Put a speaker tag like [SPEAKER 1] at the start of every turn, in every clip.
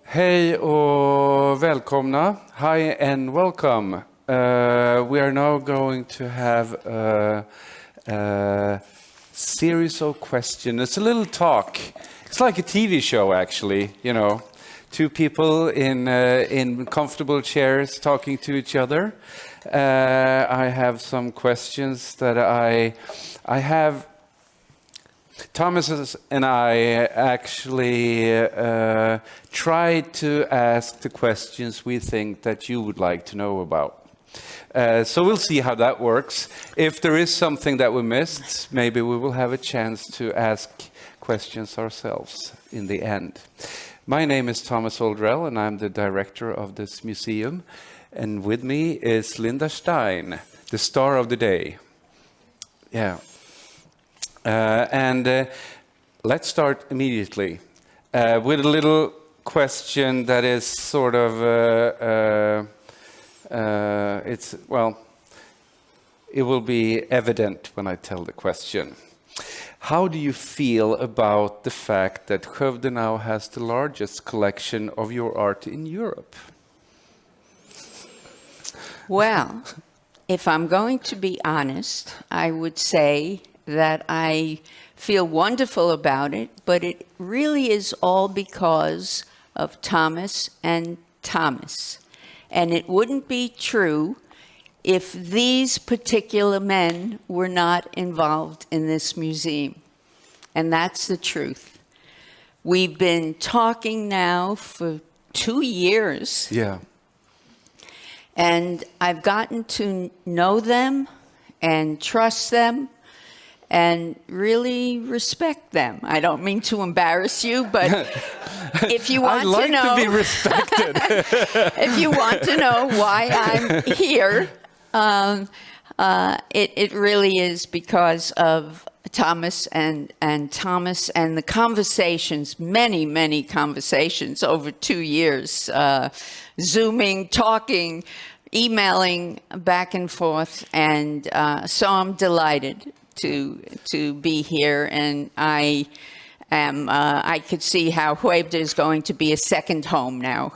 [SPEAKER 1] Hej och välkomna. Hi and welcome. We are now going to have a series of questions. It's a little talk. It's like a TV show, actually. You know, two people in comfortable chairs talking to each other. I have some questions that I have. Thomas and I actually tried to ask the questions we think that you would like to know about. So we'll see how that works. If there is something that we missed, maybe we will have a chance to ask questions ourselves in the end. My name is Thomas Oldrell, and I'm the director of this museum. And with me is Linda Stein, the star of the day. Yeah. Let's start immediately with a little question that is sort of, it will be evident when I tell the question. How do you feel about the fact that Skövde now has the largest collection of your art in Europe?
[SPEAKER 2] Well, if I'm going to be honest, I would say that I feel wonderful about it, but it really is all because of Thomas and Thomas. And it wouldn't be true if these particular men were not involved in this museum. And that's the truth. We've been talking now for 2 years.
[SPEAKER 1] Yeah.
[SPEAKER 2] And I've gotten to know them and trust them and really respect them. I don't mean to embarrass you, but if you want
[SPEAKER 1] to know,
[SPEAKER 2] to
[SPEAKER 1] be respected.
[SPEAKER 2] If you want to know why I'm here, it really is because of Thomas and Thomas and the conversations, many conversations over 2 years, Zooming, talking, emailing back and forth, and so I'm delighted to be here, and I could see how Skövde is going to be a second home now.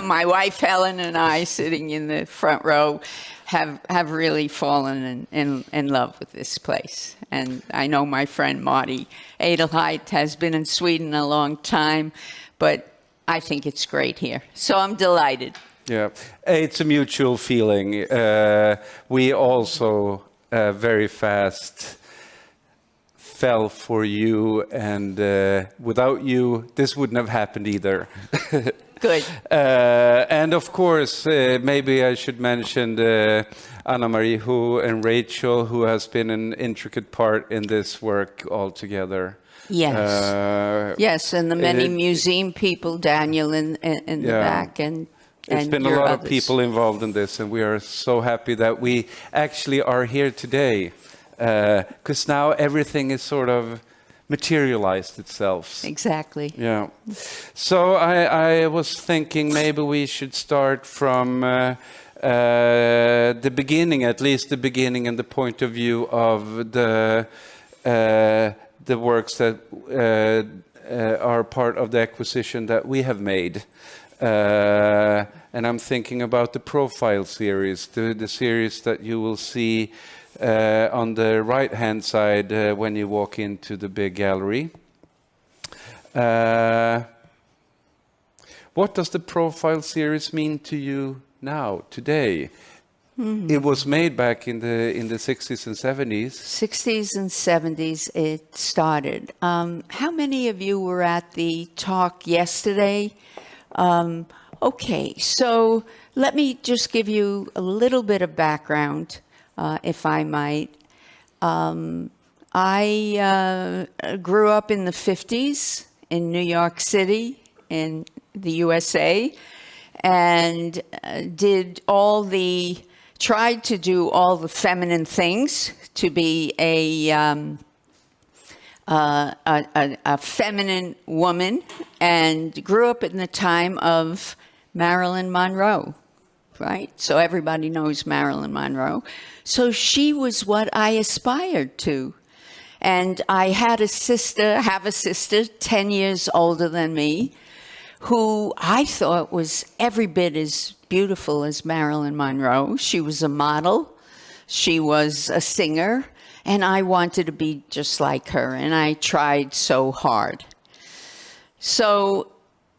[SPEAKER 2] My wife Helen and I, sitting in the front row, have really fallen in love with this place. And I know my friend Marty Adelheid has been in Sweden a long time, but I think it's great here. So I'm delighted.
[SPEAKER 1] Yeah, it's a mutual feeling. We also very fast fell for you, and without you, this wouldn't have happened either.
[SPEAKER 2] Good.
[SPEAKER 1] And of course, maybe I should mention Anna-Marie and Rachel, who has been an intricate part in this work altogether.
[SPEAKER 2] Yes. Yes, and the many museum people, Daniel in the back, and
[SPEAKER 1] it's been a lot of people involved in this, and we are so happy that we actually are here today, because now everything is sort of materialized itself.
[SPEAKER 2] Exactly.
[SPEAKER 1] Yeah. So I was thinking maybe we should start from the beginning, at least the beginning and the point of view of the works that are part of the acquisition that we have made. And I'm thinking about the profile series, the series that you will see on the right-hand side when you walk into the big gallery. What does the profile series mean to you now, today? Mm-hmm. It was made back in the 60s and 70s.
[SPEAKER 2] 60s and 70s it started. How many of you were at the talk yesterday? Okay, so let me just give you a little bit of background, if I might. I grew up in the 50s in New York City, in the USA, and tried to do all the feminine things, to be a feminine woman, and grew up in the time of Marilyn Monroe, right? So everybody knows Marilyn Monroe. So she was what I aspired to. And I have a sister 10 years older than me, who I thought was every bit as beautiful as Marilyn Monroe. She was a model, she was a singer, and I wanted to be just like her, and I tried so hard. So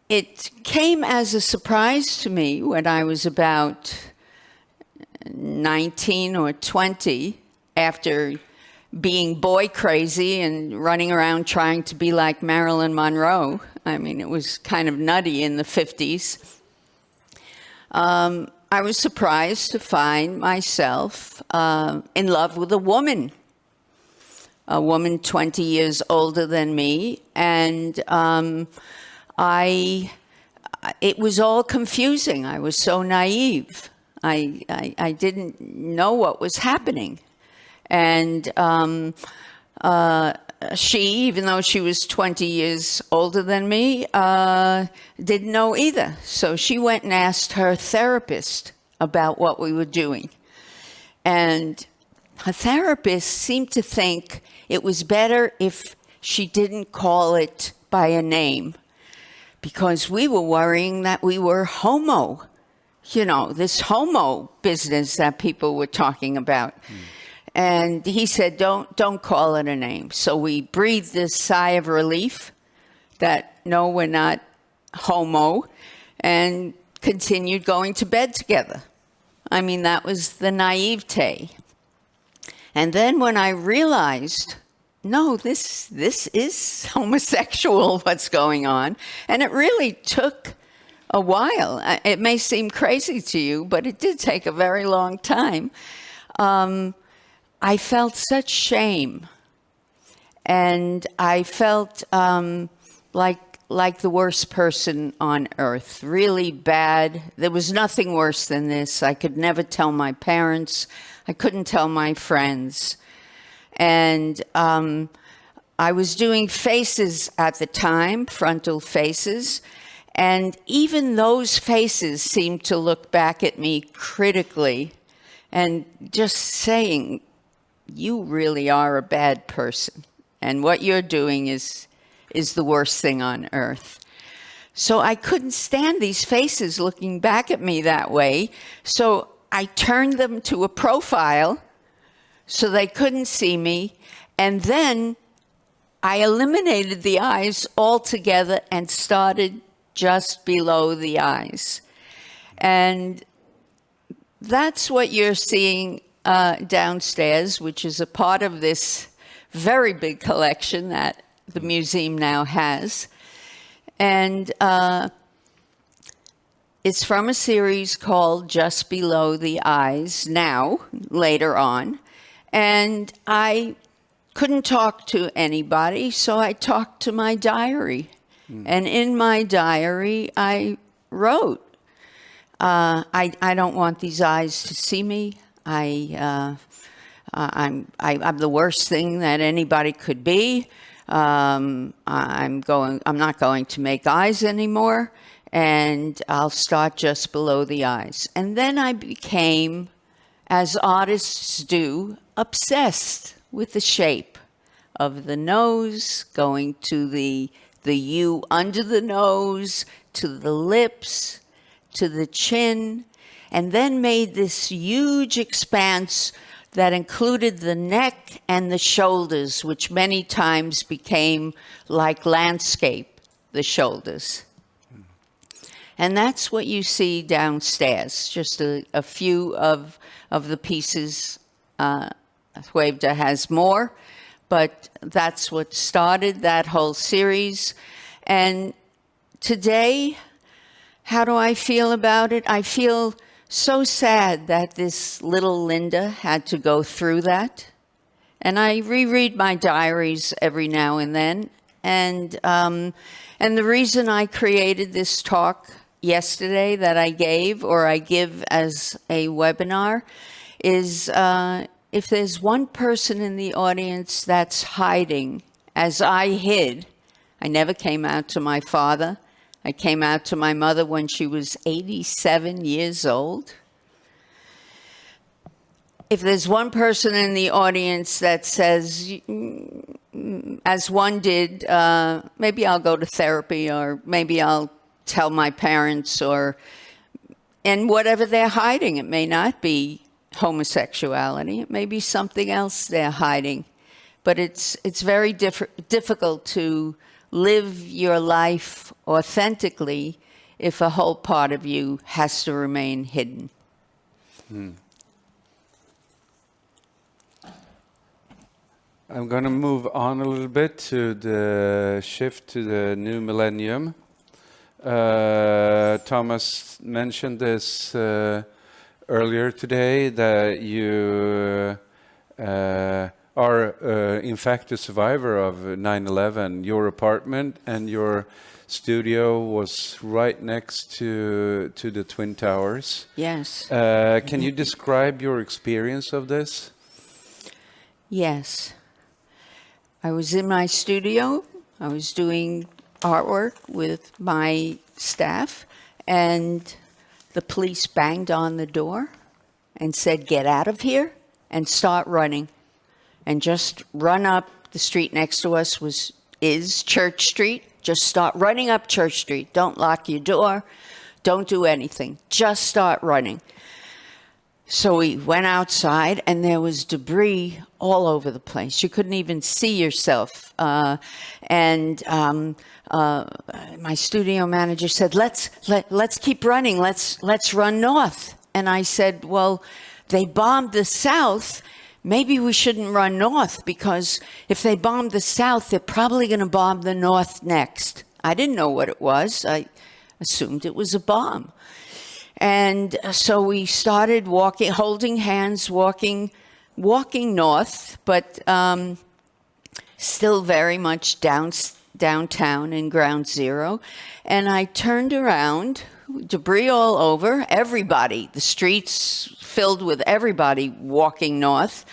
[SPEAKER 2] it came as a surprise to me when I was about 19 or 20, after being boy crazy and running around trying to be like Marilyn Monroe. I mean, it was kind of nutty in the 50s. I was surprised to find myself in love with a woman 20 years older than me. And it was all confusing. I was so naive. I didn't know what was happening. And she, even though she was 20 years older than me, didn't know either. So she went and asked her therapist about what we were doing. And her therapist seemed to think it was better if she didn't call it by a name, because we were worrying that we were homo. You know, this homo business that people were talking about. And he said, don't call it a name. So we breathed this sigh of relief that, no, we're not homo, and continued going to bed together. I mean, that was the naivete. And then when I realized, no, this is homosexual, what's going on, and it really took a while. It may seem crazy to you, but it did take a very long time. I felt such shame, and I felt like the worst person on earth, really bad. There was nothing worse than this. I could never tell my parents. I couldn't tell my friends. And I was doing faces at the time, frontal faces, and even those faces seemed to look back at me critically and just saying, you really are a bad person, and what you're doing is the worst thing on earth. So I couldn't stand these faces looking back at me that way, so I turned them to a profile so they couldn't see me, and then I eliminated the eyes altogether and started just below the eyes. And that's what you're seeing downstairs, which is a part of this very big collection that the museum now has. And it's from a series called Just Below the Eyes, now, later on. And I couldn't talk to anybody, so I talked to my diary. And in my diary, I wrote, I don't want these eyes to see me. I'm the worst thing that anybody could be. I'm not going to make eyes anymore, and I'll start just below the eyes. And then I became, as artists do, obsessed with the shape of the nose, going to the U under the nose, to the lips, to the chin, and then made this huge expanse that included the neck and the shoulders, which many times became like landscape, the shoulders. And that's what you see downstairs, just a few of the pieces. Huevda has more, but that's what started that whole series. And today, how do I feel about it? I feel so sad that this little Linda had to go through that. And I reread my diaries every now and then. And the reason I created this talk yesterday that I gave, or I give as a webinar, is if there's one person in the audience that's hiding, as I hid. I never came out to my father. I came out to my mother when she was 87 years old. If there's one person in the audience that says, as one did, maybe I'll go to therapy, or maybe I'll tell my parents, and whatever they're hiding. It may not be homosexuality. It may be something else they're hiding. But it's very difficult to live your life authentically if a whole part of you has to remain hidden.
[SPEAKER 1] I'm going to move on a little bit to the shift to the new millennium. Thomas mentioned this earlier today, that you are in fact a survivor of 9/11. Your apartment and your studio was right next to the Twin Towers.
[SPEAKER 2] Yes.
[SPEAKER 1] Can you describe your experience of this?
[SPEAKER 2] Yes. I was in my studio. I was doing artwork with my staff, and the police banged on the door and said, "Get out of here and start running." And just run up the street next to us is Church Street. Just start running up Church Street. Don't lock your door. Don't do anything. Just start running. So we went outside, and there was debris all over the place. You couldn't even see yourself. My studio manager said, "Let's keep running. Let's run north." And I said, "Well, they bombed the south. Maybe we shouldn't run north, because if they bombed the south, they're probably going to bomb the north next." I didn't know what it was. I assumed it was a bomb. And so we started walking, holding hands, walking north, but still very much downtown in Ground Zero. And I turned around, debris all over, everybody, the streets filled with everybody walking north,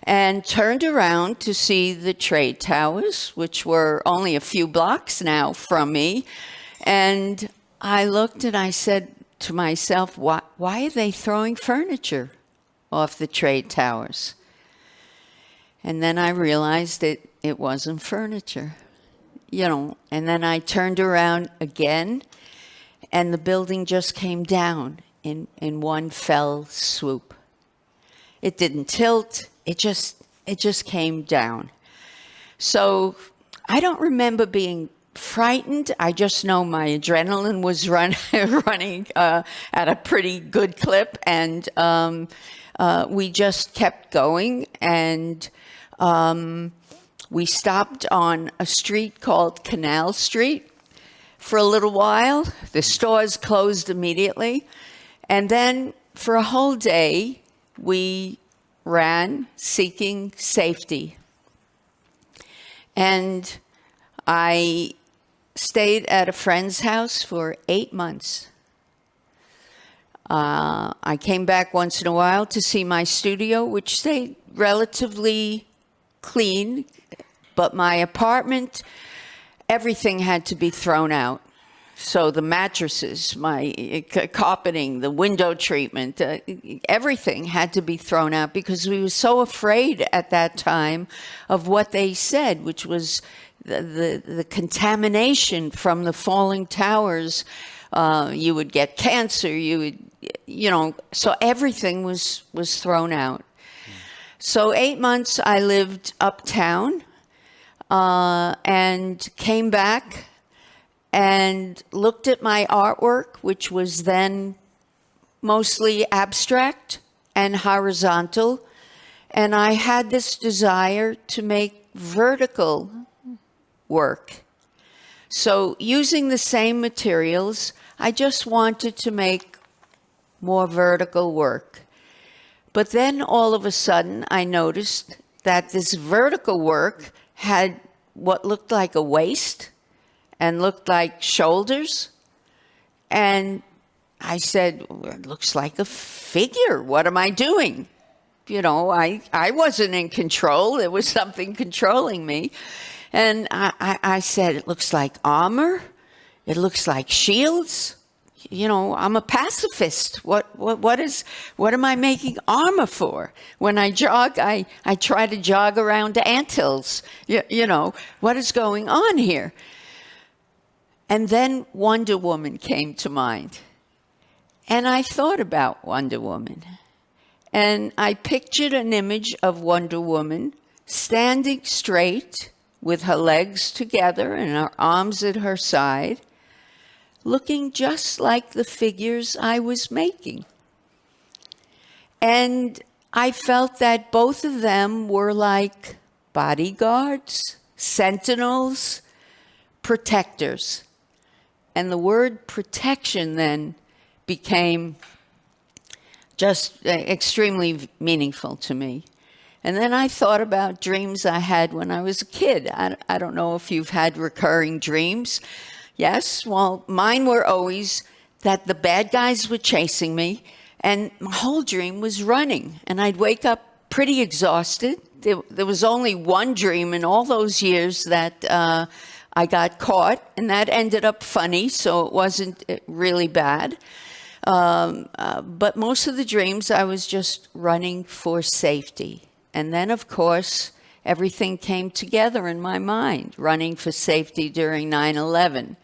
[SPEAKER 2] and turned around to see the trade towers, which were only a few blocks now from me. And I looked and I said to myself, why are they throwing furniture off the trade towers? And then I realized it wasn't furniture, and then I turned around again, and the building just came down in one fell swoop. It didn't tilt, it just came down. So I don't remember being frightened. I just know my adrenaline was running at a pretty good clip, and we just kept going, and we stopped on a street called Canal Street for a little while. The stores closed immediately, and then for a whole day we ran seeking safety. And I stayed at a friend's house for 8 months. I came back once in a while to see my studio, which stayed relatively clean, but my apartment, everything had to be thrown out. So the mattresses, my carpeting, the window treatment, everything had to be thrown out, because we were so afraid at that time of what they said, which was the contamination from the falling towers. You would get cancer, so everything was thrown out. So 8 months I lived uptown, and came back and looked at my artwork, which was then mostly abstract and horizontal. And I had this desire to make vertical work. So using the same materials, I just wanted to make more vertical work. But then all of a sudden, I noticed that this vertical work had what looked like a waist and looked like shoulders. And I said, well, it looks like a figure. What am I doing? I wasn't in control. There was something controlling me. And I said, it looks like armor. It looks like shields. I'm a pacifist. What am I making armor for? When I jog, I try to jog around anthills. What is going on here? And then Wonder Woman came to mind. And I thought about Wonder Woman. And I pictured an image of Wonder Woman standing straight with her legs together and her arms at her side, looking just like the figures I was making. And I felt that both of them were like bodyguards, sentinels, protectors. And the word protection then became just extremely meaningful to me. And then I thought about dreams I had when I was a kid. I don't know if you've had recurring dreams. Yes, well, mine were always that the bad guys were chasing me, and my whole dream was running. And I'd wake up pretty exhausted. There was only one dream in all those years that I got caught, and that ended up funny, so it wasn't really bad. But most of the dreams, I was just running for safety. And then, of course, everything came together in my mind. Running for safety during 9/11.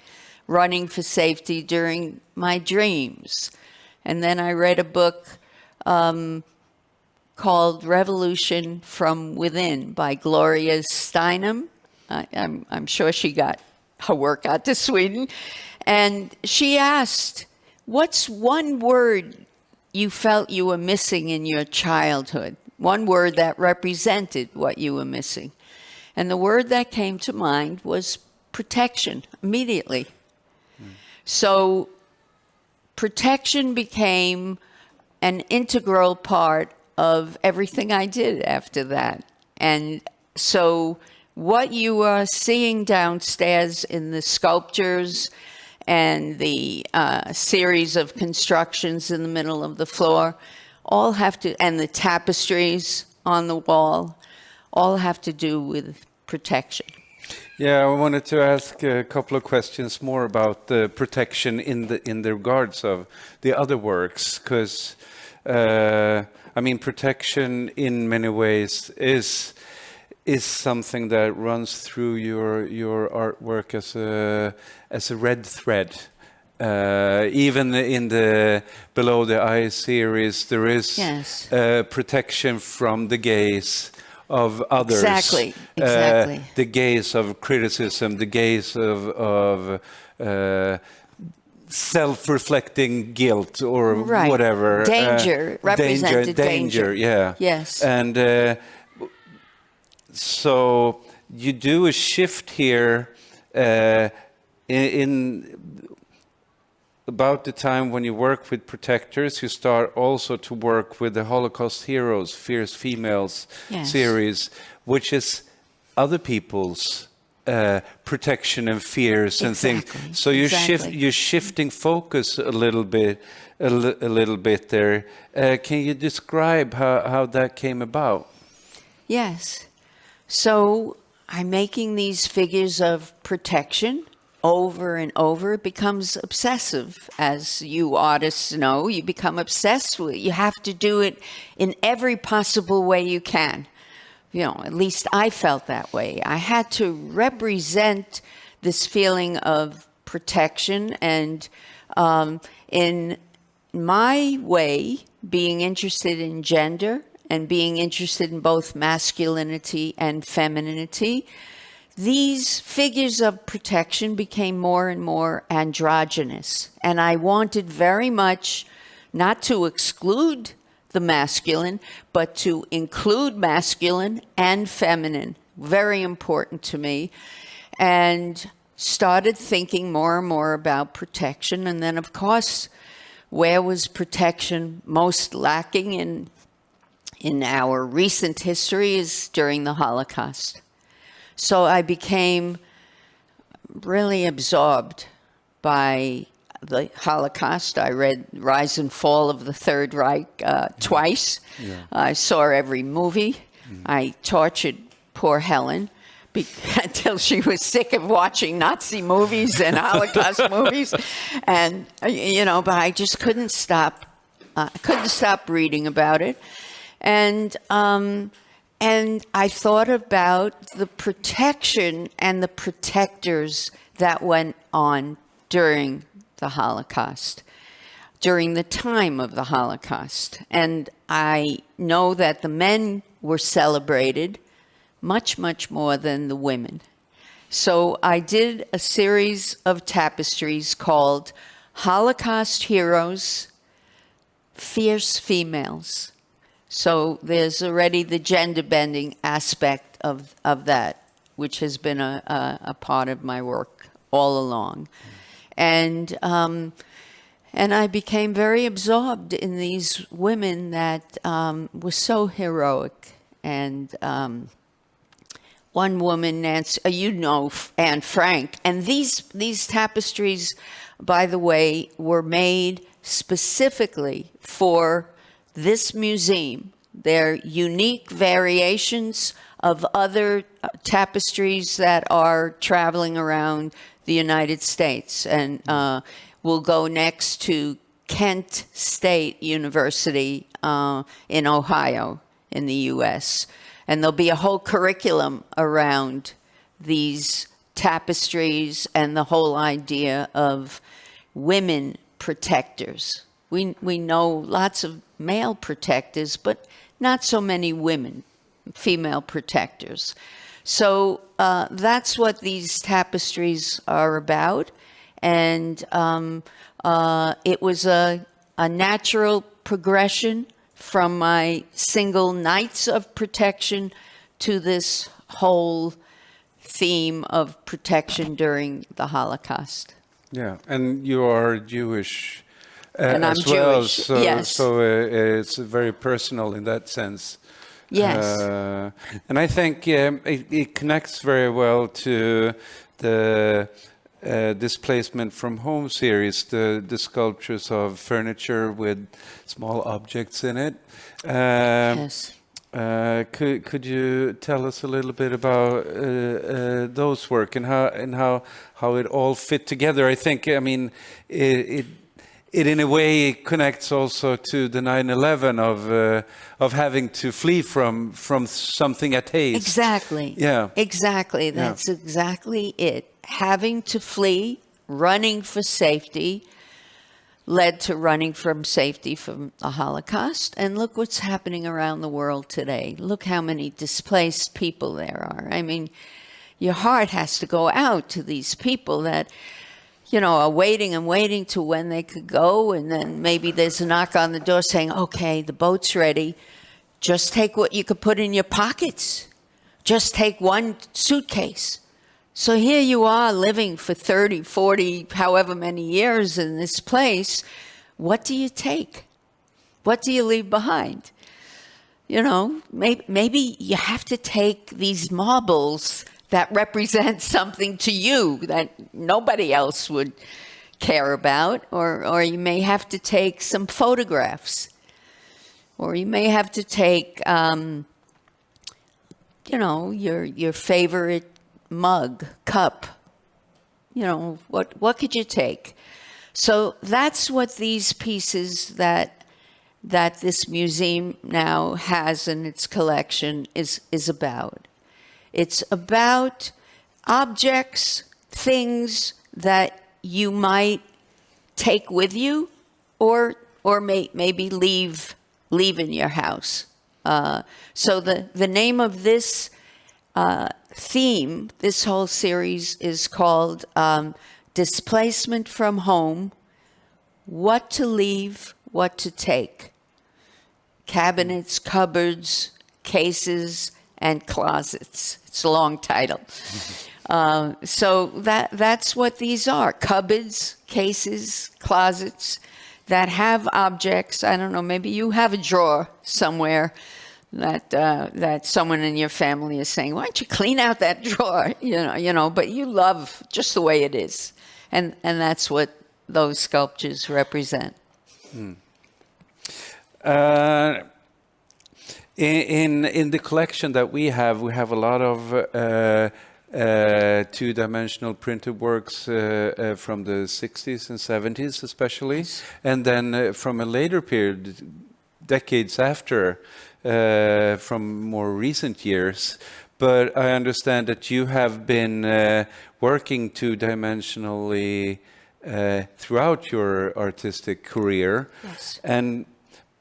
[SPEAKER 2] Running for safety during my dreams. And then I read a book called Revolution from Within by Gloria Steinem. I'm sure she got her work out to Sweden. And she asked, what's one word you felt you were missing in your childhood? One word that represented what you were missing. And the word that came to mind was protection, immediately. So protection became an integral part of everything I did after that. And so what you are seeing downstairs in the sculptures and the series of constructions in the middle of the floor, all have to, and the tapestries on the wall, all have to do with protection.
[SPEAKER 1] Yeah, I wanted to ask a couple of questions more about the protection in the regards of the other works, because I mean, protection in many ways is something that runs through your artwork as a red thread. Even in the Below the Eye series, there is
[SPEAKER 2] Yes.
[SPEAKER 1] protection from the gaze of others.
[SPEAKER 2] Exactly.
[SPEAKER 1] The gaze of criticism, the gaze of self-reflecting guilt or
[SPEAKER 2] Right.
[SPEAKER 1] whatever.
[SPEAKER 2] Danger, represented danger.
[SPEAKER 1] Yeah.
[SPEAKER 2] Yes.
[SPEAKER 1] And so you do a shift here in about the time when you work with protectors, you start also to work with the Holocaust Heroes, Fierce Females
[SPEAKER 2] Yes.
[SPEAKER 1] series, which is other people's protection and fears and
[SPEAKER 2] Exactly.
[SPEAKER 1] things. So you're shifting focus a little bit there. Can you describe how that came about?
[SPEAKER 2] Yes. So I'm making these figures of protection over and over. It becomes obsessive, as you artists know. You become obsessed with it. You have to do it in every possible way you can. You know, at least I felt that way. I had to represent this feeling of protection and, in my way, being interested in gender and being interested in both masculinity and femininity. These figures of protection became more and more androgynous. And I wanted very much not to exclude the masculine, but to include masculine and feminine. Very important to me. And started thinking more and more about protection. And then, of course, where was protection most lacking in our recent history is during the Holocaust. So I became really absorbed by the Holocaust. I read Rise and Fall of the Third Reich twice. Yeah. I saw every movie. I tortured poor Helen until she was sick of watching Nazi movies and Holocaust movies. And, you know, but I just couldn't stop. Couldn't stop reading about it. And I thought about the protection and the protectors that went on during the Holocaust, during the time of the Holocaust. And I know that the men were celebrated much, much more than the women. So I did a series of tapestries called Holocaust Heroes, Fierce Females. So there's already the gender bending aspect of that, which has been a part of my work all along. And I became very absorbed in these women that were so heroic. And one woman, Nancy, you know, Anne Frank. And these tapestries, by the way, were made specifically for this museum. They're unique variations of other tapestries that are traveling around the United States. And we'll go next to Kent State University in Ohio in the U.S. And there'll be a whole curriculum around these tapestries and the whole idea of women protectors. We know lots of male protectors, but not so many women, female protectors. So that's what these tapestries are about. And it was a natural progression from my single nights of protection to this whole theme of protection during the Holocaust.
[SPEAKER 1] Yeah, and you are Jewish
[SPEAKER 2] and I'm
[SPEAKER 1] as well,
[SPEAKER 2] Jewish,
[SPEAKER 1] so,
[SPEAKER 2] yes.
[SPEAKER 1] so it's very personal in that sense.
[SPEAKER 2] Yes.
[SPEAKER 1] And I think it connects very well to the Displacement from Home series, the sculptures of furniture with small objects in it.
[SPEAKER 2] Yes.
[SPEAKER 1] Could you tell us a little bit about those work and how it all fit together? I think, I mean, it in a way connects also to the 9/11 of having to flee from something at haste.
[SPEAKER 2] Exactly.
[SPEAKER 1] Yeah.
[SPEAKER 2] Exactly. That's exactly it. Having to flee, running for safety, led to running from safety from the Holocaust. And look what's happening around the world today. Look how many displaced people there are. I mean, your heart has to go out to these people that, you know, are waiting and waiting to when they could go. And then maybe there's a knock on the door saying, okay, the boat's ready. Just take what you could put in your pockets. Just take one suitcase. So here you are living for 30, 40, however many years in this place. What do you take? What do you leave behind? You know, maybe you have to take these marbles that represent something to you that nobody else would care about, or you may have to take some photographs, or you may have to take, you know, your favorite mug, cup. You know, what could you take? So that's what these pieces that this museum now has in its collection is about. It's about objects, things that you might take with you, or maybe leave in your house. So the name of this theme, this whole series, is called Displacement from Home: What to Leave, What to Take. Cabinets, cupboards, cases, and closets. It's a long title. So that's what these are: cupboards, cases, closets that have objects. I don't know, maybe you have a drawer somewhere that someone in your family is saying, why don't you clean out that drawer? You know, but you love just the way it is. And that's what those sculptures represent.
[SPEAKER 1] In the collection that we have a lot of two-dimensional printed works from the 60s and 70s especially, and then from a later period, decades after, from more recent years. but I understand that you have been working two-dimensionally throughout your artistic career.
[SPEAKER 2] Yes.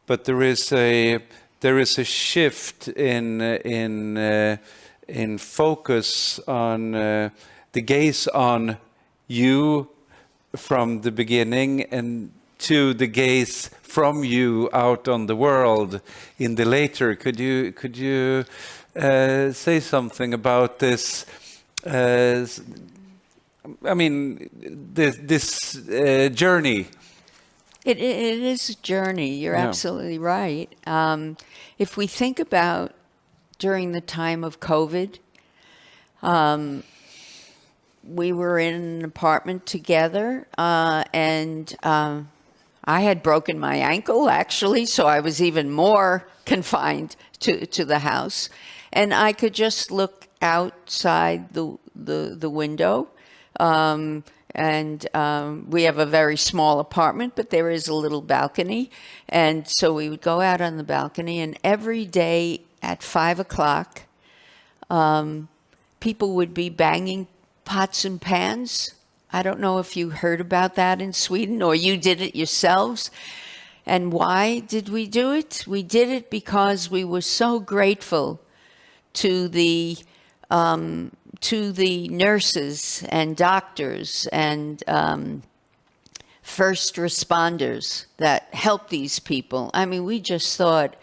[SPEAKER 1] But there is a shift in focus on the gaze on you from the beginning and to the gaze from you out on the world in the later. Could you say something about this? I mean, this journey.
[SPEAKER 2] It is a journey. You're absolutely right. If we think about during the time of COVID, we were in an apartment together, and I had broken my ankle, actually, so I was even more confined to the house. And I could just look outside the window. We have a very small apartment, but there is a little balcony. And so we would go out on the balcony, and every day at 5 o'clock, people would be banging pots and pans. I don't know if you heard about that in Sweden or you did it yourselves. And why did we do it? We did it because we were so grateful to the nurses and doctors and first responders that helped these people. I mean, we just thought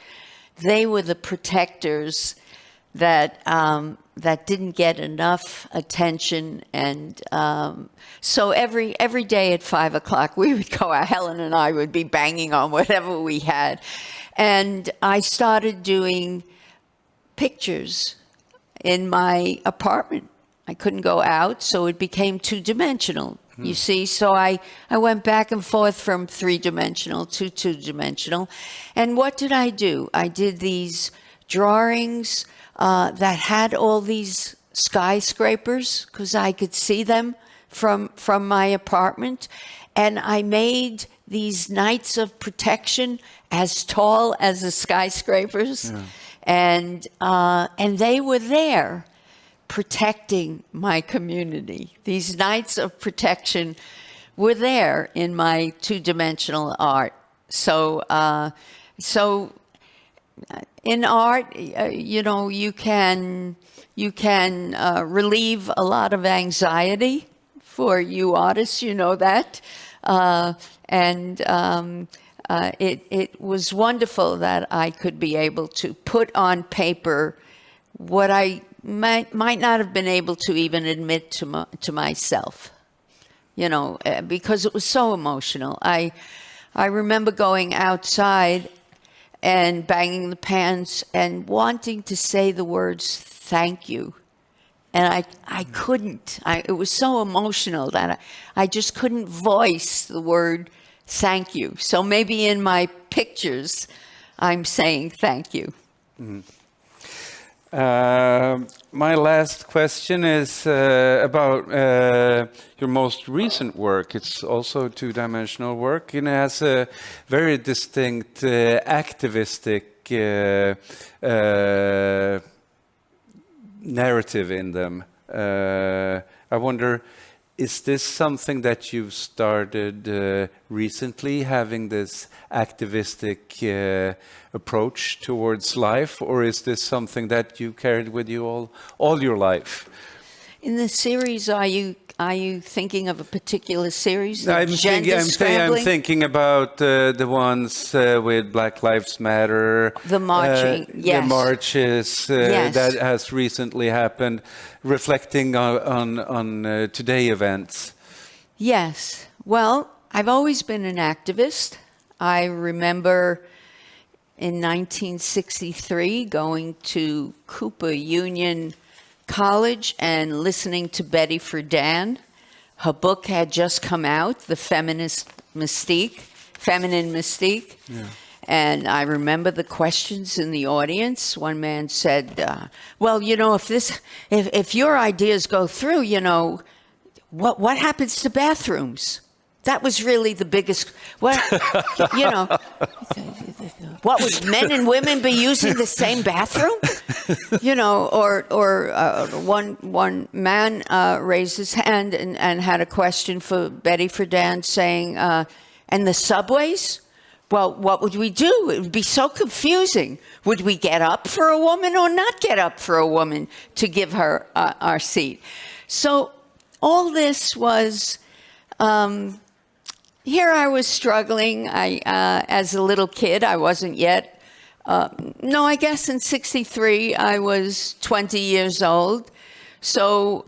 [SPEAKER 2] they were the protectors that didn't get enough attention. And so every day at 5 o'clock, we would go out. Helen and I would be banging on whatever we had. And I started doing pictures in my apartment. I couldn't go out, so it became two-dimensional, you see. So I went back and forth from three-dimensional to two-dimensional. And what did I do? I did these drawings that had all these skyscrapers, because I could see them from my apartment. And I made these knights of protection as tall as the skyscrapers. Yeah. And they were there protecting my community. These knights of protection were there in my two-dimensional art. So in art, you can relieve a lot of anxiety for you artists, you know that. It was wonderful that I could be able to put on paper what I might not have been able to even admit to myself, because it was so emotional. I remember going outside and banging the pans and wanting to say the words "thank you," and I couldn't. It was so emotional that I just couldn't voice the word "thank you." So maybe in my pictures, I'm saying thank you.
[SPEAKER 1] Mm-hmm. My last question is about your most recent work. It's also two-dimensional work, and it has a very distinct activistic narrative in them. I wonder, is this something that you've started recently, having this activistic approach towards life, or is this something that you carried with you all your life?
[SPEAKER 2] In the series, are you thinking of a particular series?
[SPEAKER 1] I'm thinking about the ones with Black Lives Matter.
[SPEAKER 2] The marching, yes.
[SPEAKER 1] The marches
[SPEAKER 2] yes.
[SPEAKER 1] that has recently happened, reflecting on today events.
[SPEAKER 2] Yes. Well, I've always been an activist. I remember in 1963 going to Cooper Union College and listening to Betty Friedan. Her book had just come out, The Feminine Mystique. Yeah. And I remember the questions in the audience. One man said, well, if your ideas go through, what happens to bathrooms? That was really the biggest. What, you know, what would men and women be using the same bathroom? You know, or one man raised his hand and had a question for Betty Friedan, saying, "And the subways? Well, what would we do? It would be so confusing. Would we get up for a woman or not get up for a woman to give her our seat?" So all this was. Here I was struggling. As a little kid, I wasn't yet. No, I guess in '63, I was 20 years old. So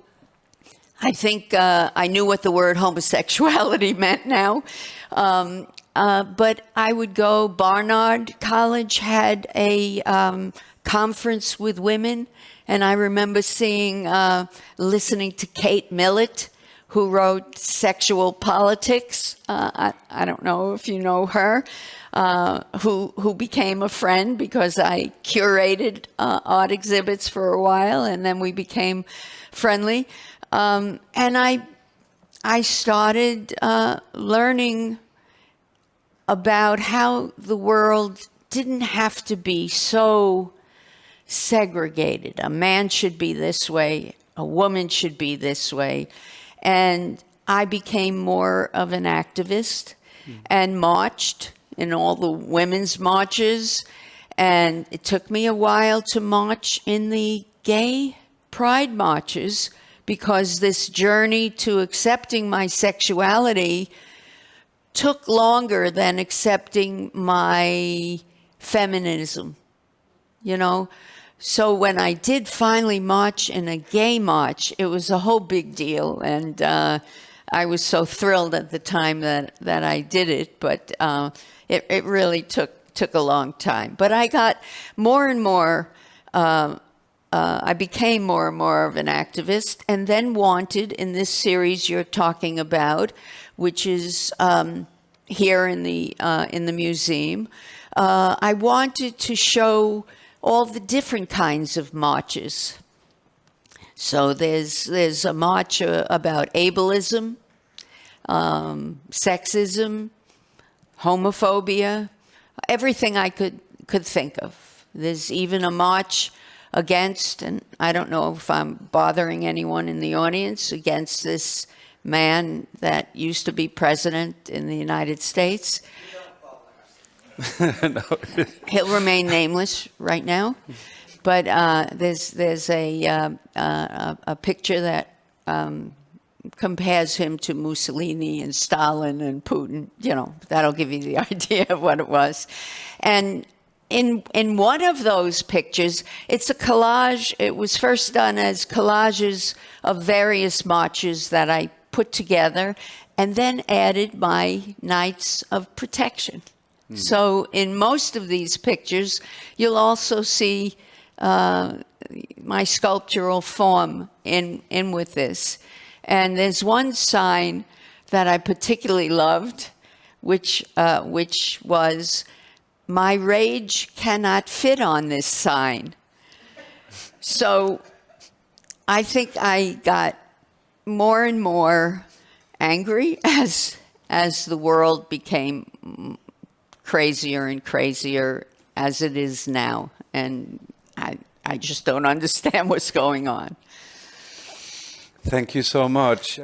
[SPEAKER 2] I think I knew what the word homosexuality meant now. But I would go, Barnard College had a conference with women. And I remember listening to Kate Millett, who wrote Sexual Politics. I don't know if you know her, who became a friend because I curated art exhibits for a while, and then we became friendly. And I started learning about how the world didn't have to be so segregated. A man should be this way, a woman should be this way. And I became more of an activist and marched in all the women's marches. And it took me a while to march in the gay pride marches because this journey to accepting my sexuality took longer than accepting my feminism, you know? So when I did finally march in a gay march, it was a whole big deal. And I was so thrilled at the time that I did it. But it really took a long time. But I got more and more, I became more and more of an activist, and then wanted, in this series you're talking about, which is here in the museum, I wanted to show all the different kinds of marches. So there's a march about ableism, sexism, homophobia, everything I could think of. There's even a march against, and I don't know if I'm bothering anyone in the audience, against this man that used to be president in the United States.
[SPEAKER 1] No.
[SPEAKER 2] He'll remain nameless right now, but there's a picture that compares him to Mussolini and Stalin and Putin. You know, that'll give you the idea of what it was. And in one of those pictures, it's a collage. It was first done as collages of various marches that I put together, and then added my Knights of Protection. So in most of these pictures, you'll also see my sculptural form in with this. And there's one sign that I particularly loved, which was, "My rage cannot fit on this sign." So I think I got more and more angry as the world became crazier and crazier as it is now. And I just don't understand what's going on.
[SPEAKER 1] Thank you so much.